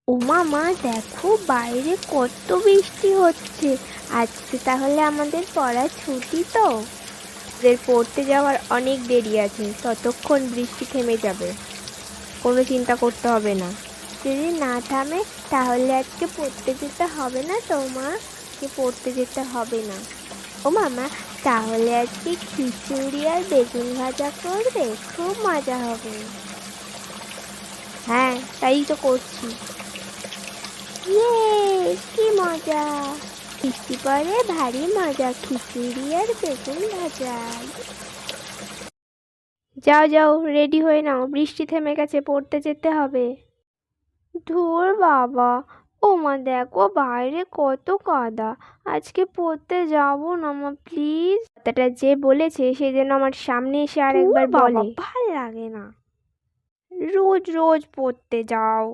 ও মামা, দেখো বাইরে কত বৃষ্টি হচ্ছে। আজকে তাহলে আমাদের পড়া ছুটি তো? ওদের পড়তে যাওয়ার অনেক দেরি আছে, ততক্ষণ বৃষ্টি থেমে যাবে। কোনো চিন্তা করতে হবে না। যদি না থামে তাহলে আজকে পড়তে যেতে হবে না তো মা? আজকে পড়তে যেতে হবে না। ও মামা, তাহলে আজকে খিচুড়ি আর বেগুন ভাজা করবে, খুব মজা হবে। হ্যাঁ, তাই তো করছি। ইয়ে, কি মজা! বৃষ্টি পড়ে ভারী মজা, খিচুড়ি আর বেগুন ভাজা। যাও যাও, রেডি হয়ে নাও, বৃষ্টি থেমে গেছে, পড়তে যেতে হবে। ধুর বাবা, ও মা দেখো বাইরে কত কাদা। আজকে পড়তে যাবো না মা, প্লিজ। কথাটা যে বলেছে সে যেন আমার সামনে এসে আর একবার বলে। ভাল লাগে না, রোজ রোজ পড়তে যাও।